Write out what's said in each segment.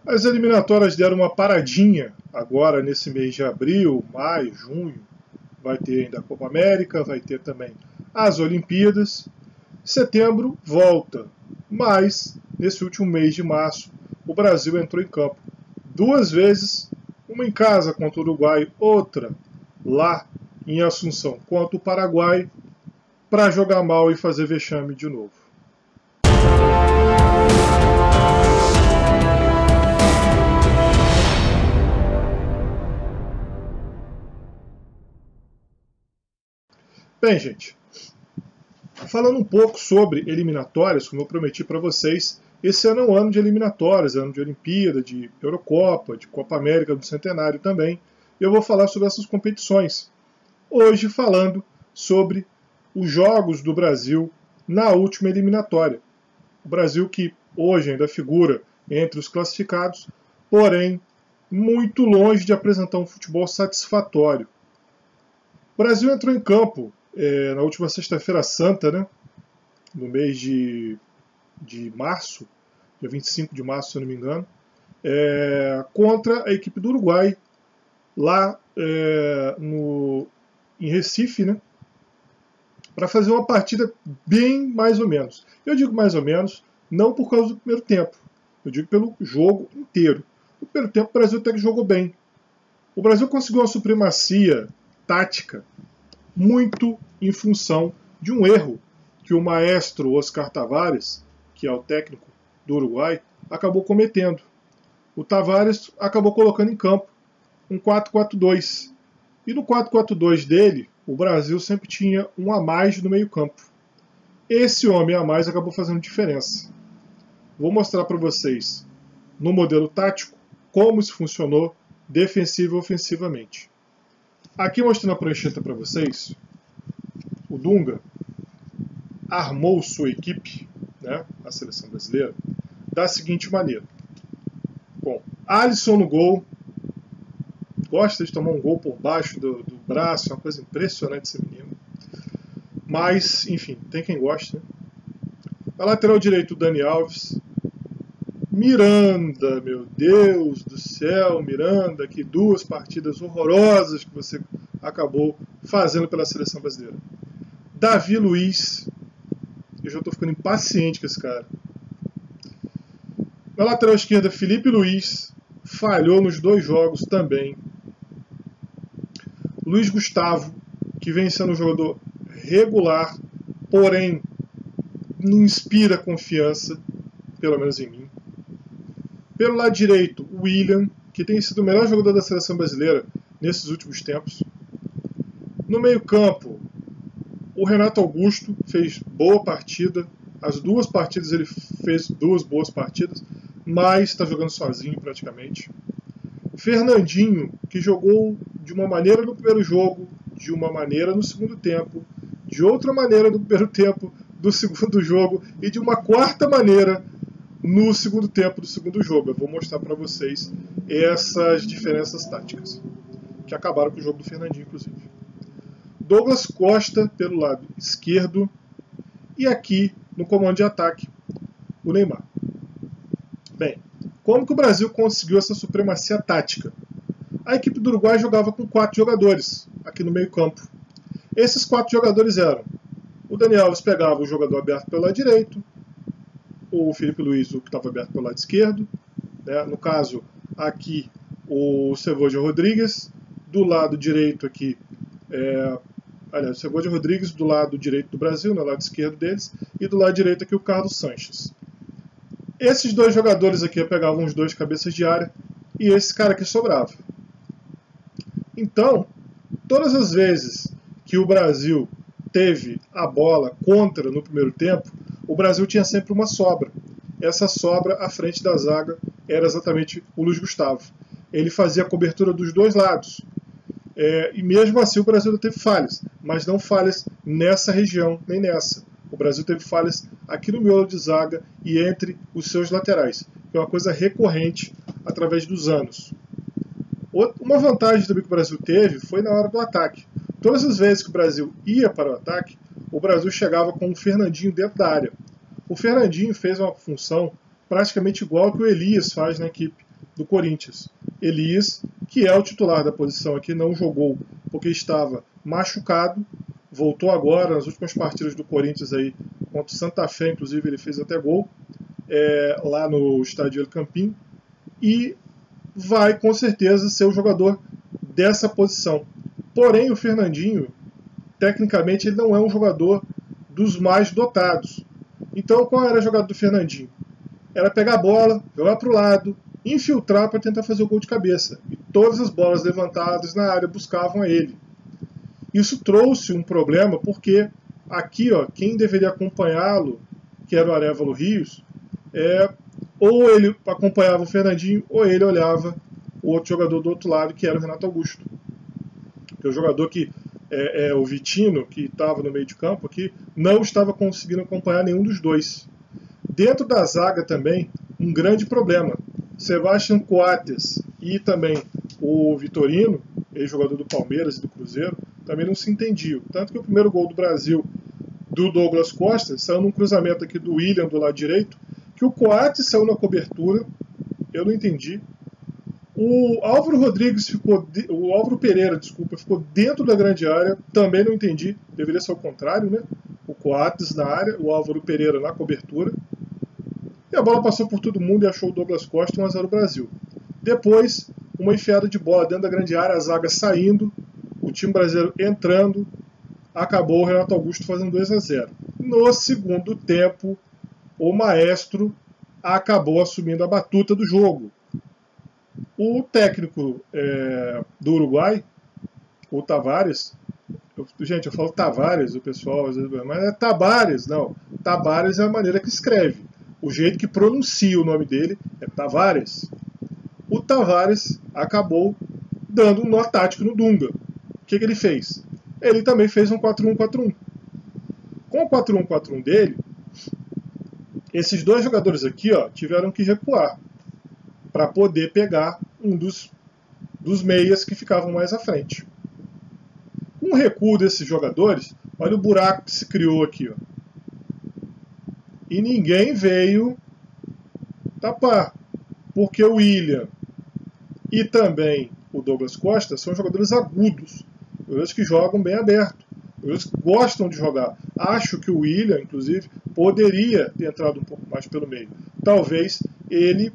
As eliminatórias deram uma paradinha agora nesse mês de abril, maio, junho. Vai ter ainda a Copa América, vai ter também as Olimpíadas. Setembro volta, mas nesse último mês de março o Brasil entrou em campo 2 vezes, uma em casa contra o Uruguai, outra lá em Assunção contra o Paraguai, para jogar mal e fazer vexame de novo. Bem, gente, falando um pouco sobre eliminatórias, como eu prometi para vocês, esse ano é um ano de eliminatórias, ano de Olimpíada, de Eurocopa, de Copa América do Centenário também. Eu vou falar sobre essas competições. Hoje falando sobre os jogos do Brasil na última eliminatória. O Brasil que hoje ainda figura entre os classificados, porém muito longe de apresentar um futebol satisfatório. O Brasil entrou em campo na última sexta-feira santa, né, no mês de março, dia 25 de março, se eu não me engano, contra a equipe do Uruguai, lá em Recife, né, para fazer uma partida bem mais ou menos. Eu digo mais ou menos, não por causa do primeiro tempo, eu digo pelo jogo inteiro. No primeiro tempo o Brasil até que jogou bem. O Brasil conseguiu uma supremacia tática muito em função de um erro que o maestro Oscar Tavares, que é o técnico do Uruguai, acabou cometendo. O Tavares acabou colocando em campo um 4-4-2. E no 4-4-2 dele, o Brasil sempre tinha um a mais no meio-campo. Esse homem a mais acabou fazendo diferença. Vou mostrar para vocês, no modelo tático, como isso funcionou defensivo e ofensivamente. Aqui mostrando a prancheta para vocês, o Dunga armou sua equipe, né, a seleção brasileira, da seguinte maneira. Bom, Alisson no gol, gosta de tomar um gol por baixo do braço, é uma coisa impressionante esse menino. Mas, enfim, tem quem gosta. Né? Na lateral direito, o Dani Alves. Miranda, meu Deus do céu, Miranda, que 2 partidas horrorosas que você acabou fazendo pela seleção brasileira. Davi Luiz, eu já estou ficando impaciente com esse cara. Na lateral esquerda, Felipe Luiz, falhou nos 2 jogos também. Luiz Gustavo, que vem sendo um jogador regular, porém não inspira confiança, pelo menos em mim. Pelo lado direito, o William, que tem sido o melhor jogador da seleção brasileira nesses últimos tempos. No meio-campo, o Renato Augusto fez boa partida. As 2 partidas ele fez 2 boas partidas, mas está jogando sozinho praticamente. Fernandinho, que jogou de uma maneira no primeiro jogo, de uma maneira no segundo tempo, de outra maneira no primeiro tempo do segundo jogo e de uma quarta maneira no segundo tempo do segundo jogo. Eu vou mostrar para vocês essas diferenças táticas, que acabaram com o jogo do Fernandinho, inclusive. Douglas Costa, pelo lado esquerdo, e aqui, no comando de ataque, o Neymar. Bem, como que o Brasil conseguiu essa supremacia tática? A equipe do Uruguai jogava com 4 jogadores, aqui no meio campo. Esses 4 jogadores eram: o Dani Alves pegava o jogador aberto pelo lado direito, o Felipe Luiz, o que estava aberto pelo lado esquerdo, né? No caso, aqui, o Ceboja Rodrigues, do lado direito aqui, aliás, o Ceboja Rodrigues do lado direito do Brasil, no lado esquerdo deles, e do lado direito aqui o Carlos Sanches. Esses 2 jogadores aqui pegavam os 2 cabeças de área, e esse cara aqui sobrava. Então, todas as vezes que o Brasil teve a bola contra no primeiro tempo, o Brasil tinha sempre uma sobra. Essa sobra à frente da zaga era exatamente o Luiz Gustavo. Ele fazia a cobertura dos 2 lados. E mesmo assim o Brasil teve falhas, mas não falhas nessa região, nem nessa. O Brasil teve falhas aqui no miolo de zaga e entre os seus laterais, que é uma coisa recorrente através dos anos. Uma vantagem também que o Brasil teve foi na hora do ataque. Todas as vezes que o Brasil ia para o ataque, o Brasil chegava com o Fernandinho dentro da área. O Fernandinho fez uma função praticamente igual ao que o Elias faz na equipe. do Corinthians. Elias, que é o titular da posição aqui, não jogou porque estava machucado, voltou agora nas últimas partidas do Corinthians aí, contra o Santa Fé, inclusive ele fez até gol, lá no estádio El Campín, e vai com certeza ser o jogador dessa posição. Porém, o Fernandinho, tecnicamente, ele não é um jogador dos mais dotados. Então, qual era a jogada do Fernandinho? Era pegar a bola, jogar para o lado, infiltrar para tentar fazer o gol de cabeça. E todas as bolas levantadas na área buscavam a ele. Isso trouxe um problema porque aqui, ó, quem deveria acompanhá-lo, que era o Arévalo Rios, ou ele acompanhava o Fernandinho, ou ele olhava o outro jogador do outro lado, que era o Renato Augusto. Que é o jogador que o Vitinho, que estava no meio de campo aqui, não estava conseguindo acompanhar nenhum dos dois. Dentro da zaga também, um grande problema. Sebastião Coates e também o Vitorino, ex-jogador do Palmeiras e do Cruzeiro, também não se entendiam. Tanto que o primeiro gol do Brasil, do Douglas Costa, saiu num cruzamento aqui do William do lado direito, que o Coates saiu na cobertura, eu não entendi. O Álvaro Pereira, desculpa, ficou dentro da grande área, também não entendi, deveria ser o contrário, né? O Coates na área, o Álvaro Pereira na cobertura. E a bola passou por todo mundo e achou o Douglas Costa, 1-0 Brasil. Depois, uma enfiada de bola dentro da grande área, a zaga saindo, o time brasileiro entrando, acabou o Renato Augusto fazendo 2-0. No segundo tempo, o maestro acabou assumindo a batuta do jogo. O técnico do Uruguai, o Tavares, gente, eu falo Tavares, o pessoal às vezes, mas é Tabares, não. Tabares é a maneira que escreve. O jeito que pronuncia o nome dele é Tavares. O Tavares acabou dando um nó tático no Dunga. O que ele fez? Ele também fez um 4-1-4-1. Com o 4-1-4-1 dele, esses dois jogadores aqui, ó, tiveram que recuar para poder pegar um dos meias que ficavam mais à frente. Com o recuo desses jogadores, olha o buraco que se criou aqui, ó. E ninguém veio tapar, porque o William e também o Douglas Costa são jogadores agudos, jogadores que jogam bem aberto, jogadores que gostam de jogar. Acho que o William, inclusive, poderia ter entrado um pouco mais pelo meio. Talvez ele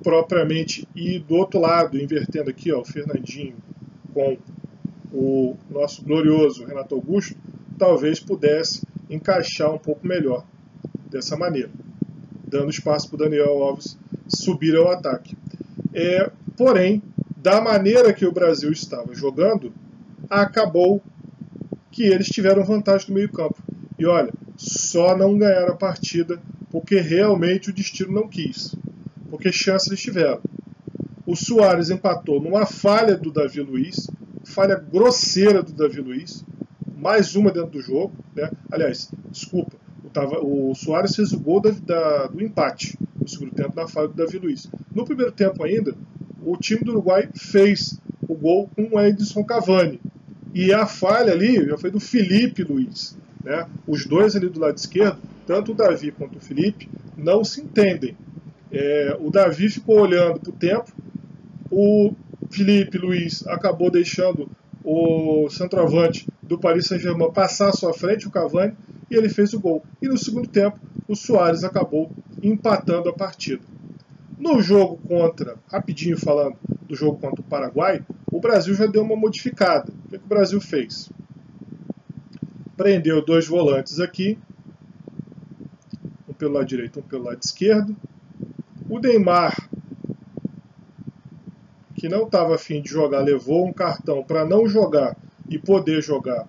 propriamente ir do outro lado, invertendo aqui, ó, o Fernandinho com o nosso glorioso Renato Augusto, talvez pudesse encaixar um pouco melhor dessa maneira, dando espaço para o Daniel Alves subir ao ataque. Porém, da maneira que o Brasil estava jogando, acabou que eles tiveram vantagem no meio-campo. E olha, só não ganharam a partida porque realmente o destino não quis. Porque chance eles tiveram. O Suárez empatou numa falha do Davi Luiz, falha grosseira do Davi Luiz, mais uma dentro do jogo, né? Aliás, desculpa, o Suárez fez o gol do empate no segundo tempo na falha do Davi Luiz. No primeiro tempo ainda, o time do Uruguai fez o gol com o Edinson Cavani. E a falha ali já foi do Felipe Luiz, né? Os dois ali do lado esquerdo, tanto o Davi quanto o Felipe, não se entendem. O Davi ficou olhando para o tempo, o Felipe Luiz acabou deixando o centroavante do Paris Saint-Germain passar à sua frente, o Cavani, e ele fez o gol. E no segundo tempo, o Suárez acabou empatando a partida. No jogo rapidinho falando do jogo contra o Paraguai, o Brasil já deu uma modificada. O que o Brasil fez? Prendeu dois volantes aqui, um pelo lado direito, um pelo lado esquerdo. O Neymar, que não estava afim de jogar, levou um cartão para não jogar e poder jogar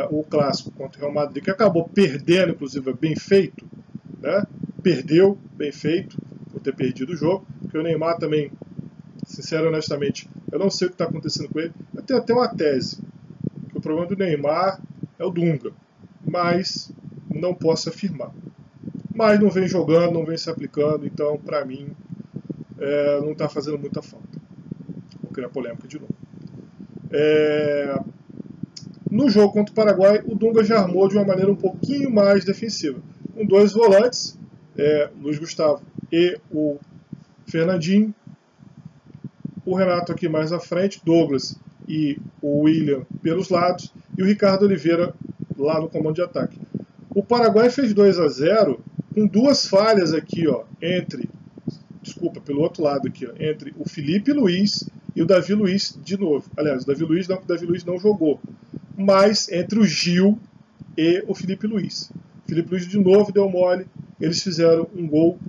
o clássico contra o Real Madrid, que acabou perdendo, inclusive, bem feito, né? Perdeu, bem feito, por ter perdido o jogo, porque o Neymar também, sincero e honestamente, eu não sei o que está acontecendo com ele. Eu tenho até uma tese, que o problema do Neymar é o Dunga, mas não posso afirmar. Mas não vem jogando, não vem se aplicando, então, para mim, não está fazendo muita falta. Vou criar polêmica de novo. No jogo contra o Paraguai, o Dunga já armou de uma maneira um pouquinho mais defensiva. Com dois volantes, Luiz Gustavo e o Fernandinho, o Renato aqui mais à frente, Douglas e o William pelos lados, e o Ricardo Oliveira lá no comando de ataque. O Paraguai fez 2-0 com duas falhas aqui, ó, pelo outro lado aqui, ó, entre o Felipe Luiz e o Davi Luiz de novo. Aliás, o Davi Luiz não jogou, mas entre o Gil e o Felipe Luiz. O Felipe Luiz de novo deu mole, eles fizeram um gol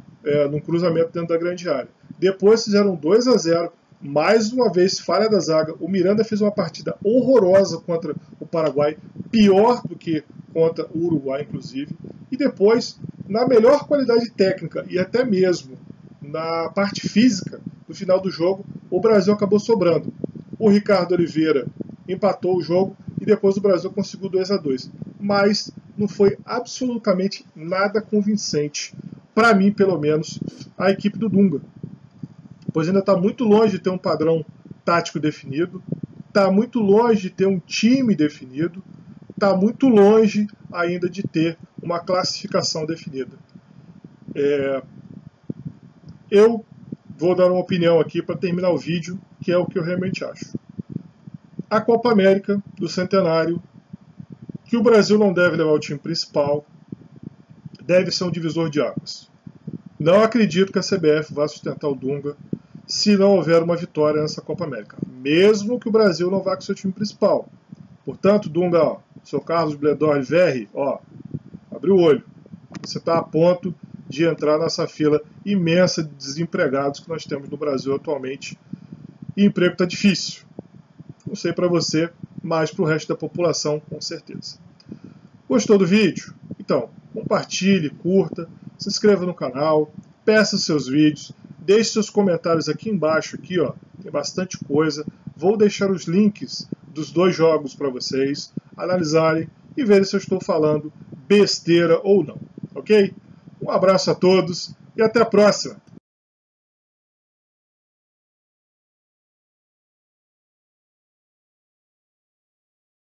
num cruzamento dentro da grande área. Depois fizeram 2-0, mais uma vez falha da zaga. O Miranda fez uma partida horrorosa contra o Paraguai, pior do que contra o Uruguai, inclusive. E depois, na melhor qualidade técnica e até mesmo na parte física, no final do jogo, o Brasil acabou sobrando. O Ricardo Oliveira empatou o jogo e depois o Brasil conseguiu 2-2. Mas não foi absolutamente nada convincente, para mim pelo menos, a equipe do Dunga. Pois ainda está muito longe de ter um padrão tático definido, está muito longe de ter um time definido, está muito longe ainda de ter uma classificação definida. Eu vou dar uma opinião aqui para terminar o vídeo, que é o que eu realmente acho. A Copa América do Centenário, que o Brasil não deve levar o time principal, deve ser um divisor de águas. Não acredito que a CBF vá sustentar o Dunga se não houver uma vitória nessa Copa América, mesmo que o Brasil não vá com seu time principal. Portanto, Dunga, ó, seu Carlos Bledor Verri, ó, abre o olho. Você está a ponto de entrar nessa fila imensa de desempregados que nós temos no Brasil atualmente. E emprego está difícil. Não sei para você, mas para o resto da população, com certeza. Gostou do vídeo? Então, compartilhe, curta, se inscreva no canal, peça seus vídeos, deixe seus comentários aqui embaixo, aqui, ó, tem bastante coisa. Vou deixar os links dos dois jogos para vocês analisarem e verem se eu estou falando besteira ou não, ok? Um abraço a todos e até a próxima!